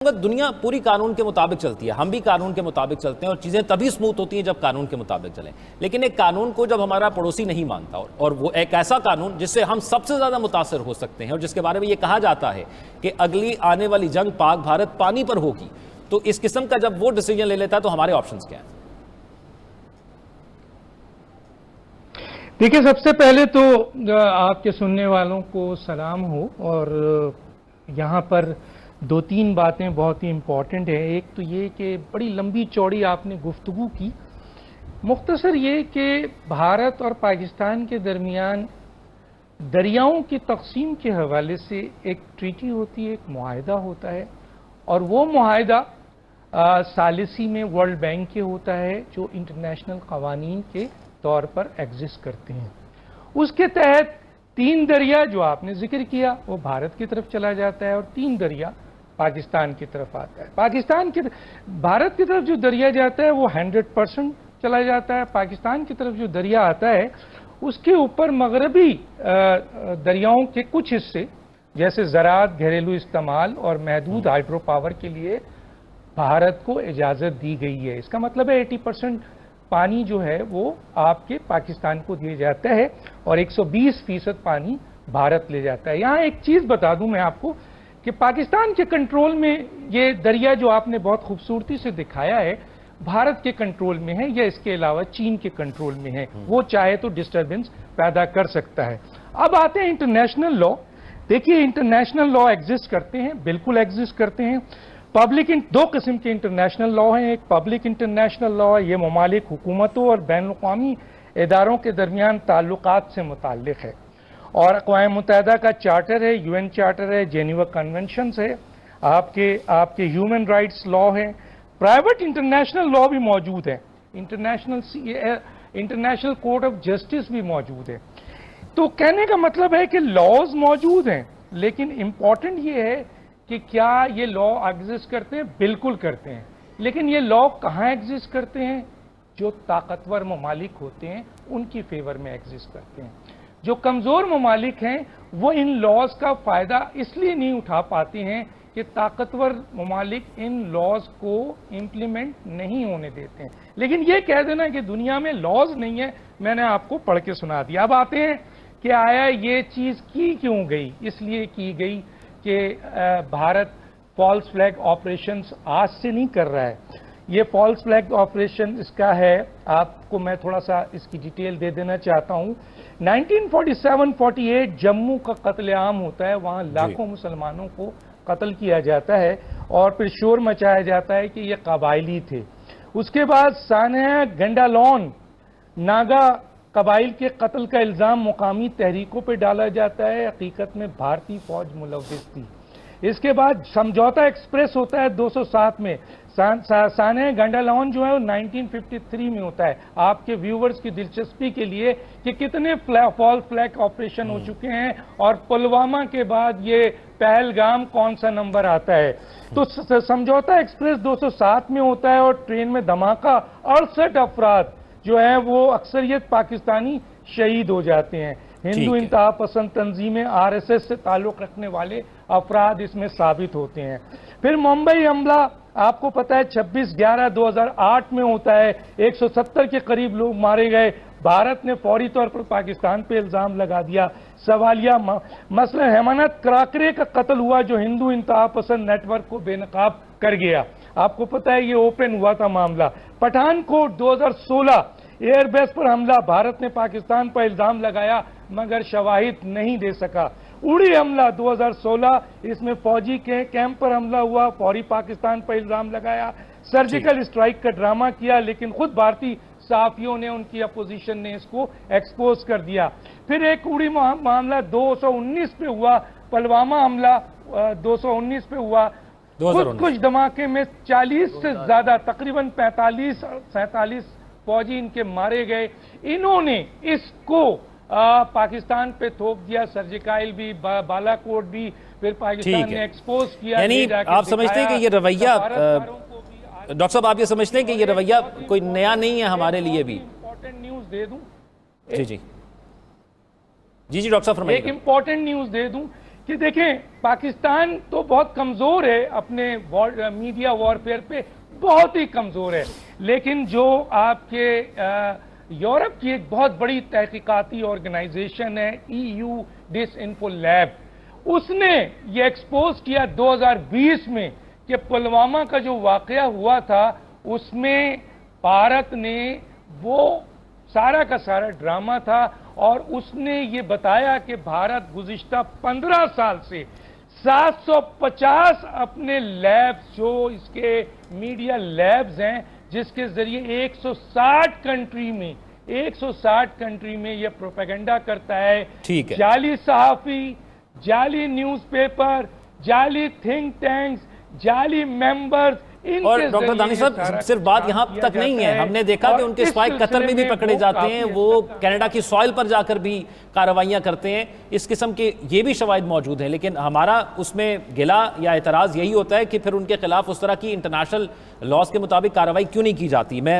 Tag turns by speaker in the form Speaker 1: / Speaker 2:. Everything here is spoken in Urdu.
Speaker 1: دنیا پوری قانون کے مطابق چلتی ہے، ہم بھی قانون کے مطابق چلتے ہیں اور چیزیں تبھی سموتھ ہوتی ہیں جب قانون کے مطابق چلیں. لیکن ایک قانون کو جب ہمارا پڑوسی نہیں مانتا اور وہ ایک ایسا قانون جس سے ہم سب سے زیادہ متاثر ہو سکتے ہیں اور جس کے بارے میں یہ کہا جاتا ہے کہ اگلی آنے والی جنگ پاک بھارت پانی پر ہوگی، تو اس قسم کا جب وہ ڈیسیجن لے لیتا ہے تو ہمارے آپشنز کیا ہیں؟
Speaker 2: دیکھیں، سب سے پہلے تو آپ کے سننے والوں کو سلام ہو، اور یہاں پر دو تین باتیں بہت ہی امپورٹنٹ ہیں. ایک تو یہ کہ بڑی لمبی چوڑی آپ نے گفتگو کی. مختصر یہ کہ بھارت اور پاکستان کے درمیان دریاؤں کی تقسیم کے حوالے سے ایک ٹریٹی ہوتی ہے، ایک معاہدہ ہوتا ہے، اور وہ معاہدہ ثالثی میں ورلڈ بینک کے ہوتا ہے جو انٹرنیشنل قوانین کے طور پر ایگزسٹ کرتے ہیں. اس کے تحت 3 دریا جو آپ نے ذکر کیا وہ بھارت کی طرف چلا جاتا ہے اور 3 دریا پاکستان کی طرف آتا ہے. بھارت کی طرف جو دریا جاتا ہے وہ 100% چلا جاتا ہے. پاکستان کی طرف جو دریا آتا ہے اس کے اوپر مغربی دریاؤں کے کچھ حصے جیسے زراعت، گھریلو استعمال اور محدود ہائیڈرو پاور کے لیے بھارت کو اجازت دی گئی ہے. اس کا مطلب ہے 80% پانی جو ہے وہ آپ کے پاکستان کو دیا جاتا ہے اور 120% پانی بھارت لے جاتا ہے. یہاں ایک چیز بتا دوں میں آپ کو کہ پاکستان کے کنٹرول میں یہ دریا جو آپ نے بہت خوبصورتی سے دکھایا ہے بھارت کے کنٹرول میں ہے یا اس کے علاوہ چین کے کنٹرول میں ہے. وہ چاہے تو ڈسٹربنس پیدا کر سکتا ہے. اب آتے ہیں انٹرنیشنل لا. دیکھیے، انٹرنیشنل لا ایگزسٹ کرتے ہیں، بالکل ایگزسٹ کرتے ہیں. دو قسم کے انٹرنیشنل لا ہیں. ایک پبلک انٹرنیشنل لا، یہ ممالک حکومتوں اور بین الاقوامی اداروں کے درمیان تعلقات سے متعلق ہے، اور اقوام متحدہ کا چارٹر ہے، UN چارٹر ہے، جینیوا کنونشنز ہے، آپ کے ہیومن رائٹس لا ہے. پرائیویٹ انٹرنیشنل لا بھی موجود ہے، انٹرنیشنل کورٹ آف جسٹس بھی موجود ہے. تو کہنے کا مطلب ہے کہ لاز موجود ہیں، لیکن امپورٹنٹ یہ ہے کہ کیا یہ لا ایگزسٹ کرتے ہیں؟ بالکل کرتے ہیں. لیکن یہ لا کہاں ایگزسٹ کرتے ہیں؟ جو طاقتور ممالک ہوتے ہیں ان کی فیور میں ایگزسٹ کرتے ہیں. جو کمزور ممالک ہیں وہ ان لاز کا فائدہ اس لیے نہیں اٹھا پاتے ہیں کہ طاقتور ممالک ان لاز کو امپلیمنٹ نہیں ہونے دیتے ہیں. لیکن یہ کہہ دینا کہ دنیا میں لاز نہیں ہے، میں نے آپ کو پڑھ کے سنا دیا. اب آتے ہیں کہ آیا یہ چیز کی کیوں گئی؟ اس لیے کی گئی کہ بھارت فالس فلیگ آپریشنز آج سے نہیں کر رہا ہے. یہ فالس فلیگ آپریشن اس کا ہے، آپ کو میں تھوڑا سا اس کی ڈیٹیل دے دینا چاہتا ہوں. 1947-48 جموں کا قتل عام ہوتا ہے، وہاں لاکھوں مسلمانوں کو قتل کیا جاتا ہے اور پھر شور مچایا جاتا ہے کہ یہ قبائلی تھے. اس کے بعد سانحہ گنڈالون ناگا قبائل کے قتل کا الزام مقامی تحریکوں پہ ڈالا جاتا ہے، حقیقت میں بھارتی فوج ملوث تھی. اس کے بعد سمجھوتا ایکسپریس ہوتا ہے 207 میں. سانحہ گنڈالون جو ہے وہ 1953 میں ہوتا ہے. آپ کے ویورز کی دلچسپی کے لیے کہ کتنے فال فلیگ آپریشن ہو چکے ہیں اور پلوامہ کے بعد یہ پہلگام کون سا نمبر آتا ہے. تو سمجھوتا ایکسپریس 207 میں ہوتا ہے اور ٹرین میں دھماکہ 68 افراد جو ہیں وہ اکثریت پاکستانی شہید ہو جاتے ہیں. ہندو انتہا پسند تنظیمیں RSS سے تعلق رکھنے والے افراد اس میں ثابت ہوتے ہیں. پھر ممبئی حملہ آپ کو پتا ہے 26/11/2008 میں ہوتا ہے، 170 کے قریب لوگ مارے گئے. بھارت نے فوری طور پر پاکستان پہ الزام لگا دیا. سوالیہ مسئلہ ہیمانت کراکرے کا قتل ہوا جو ہندو انتہا پسند نیٹ ورک کو بے نقاب کر گیا. آپ کو پتا ہے یہ اوپن ہوا تھا معاملہ. پٹھان کوٹ 2016 ایئر بیس پر حملہ، بھارت نے پاکستان پر الزام لگایا مگر شواہد نہیں دے سکا. اڑی حملہ 2016، اس میں فوجی کے کیمپ پر حملہ ہوا، فوری پاکستان پر الزام لگایا. سرجیکل اسٹرائک کا ڈرامہ کیا لیکن خود بھارتی صحافیوں نے، ان کی اپوزیشن نے اس کو ایکسپوز کر دیا. پھر ایک اڑی معاملہ 219 پہ ہوا، پلوامہ حملہ 219 پہ ہوا. کچھ دھماکے میں 40 سے زیادہ تقریباً 45-47 فوجی ان کے مارے گئے. انہوں نے اس کو پاکستان پہ تھوپ دیا، سرجیکائل بھی، بالا کوٹ بھی، پھر پاکستان نے ایکسپوز کیا.
Speaker 1: یعنی آپ سمجھتے ہیں کہ یہ رویہ، ڈاکٹر صاحب آپ یہ سمجھتے ہیں کہ یہ رویہ کوئی نیا نہیں ہے ہمارے لیے بھی؟
Speaker 2: امپورٹنٹ نیوز دے دوں.
Speaker 1: جی ڈاکٹر صاحب فرمائیے.
Speaker 2: ایک امپورٹنٹ نیوز دے دوں کہ دیکھیں پاکستان تو بہت کمزور ہے اپنے میڈیا وارفیئر پہ، بہت ہی کمزور ہے، لیکن جو آپ کے یورپ کی ایک بہت بڑی تحقیقاتی آرگنائزیشن ہے EU ڈس انفو لیب، اس نے یہ ایکسپوز کیا 2020 میں کہ پلوامہ کا جو واقعہ ہوا تھا اس میں بھارت نے وہ سارا کا سارا ڈرامہ تھا، اور اس نے یہ بتایا کہ بھارت گزشتہ 15 سال سے 750 اپنے لیبز جو اس کے میڈیا لیبز ہیں جس کے ذریعے 160 کنٹری میں یہ پروپیگنڈا کرتا ہے،
Speaker 1: ٹھیک ہے،
Speaker 2: جعلی صحافی، جعلی نیوز پیپر، جعلی تھنک ٹینکس، جعلی ممبرز،
Speaker 1: اور ڈاکٹر دانش صاحب صرف بات یہاں تک نہیں ہے، ہم نے دیکھا کہ ان کے اسپائی قطر میں بھی پکڑے جاتے ہیں، وہ کینیڈا کی سوائل پر جا کر بھی کارروائیاں کرتے ہیں، اس قسم کے یہ بھی شواہد موجود ہیں، لیکن ہمارا اس میں گلا یا اعتراض یہی ہوتا ہے کہ پھر ان کے خلاف اس طرح کی انٹرنیشنل لاز کے مطابق کارروائی کیوں نہیں کی جاتی۔ میں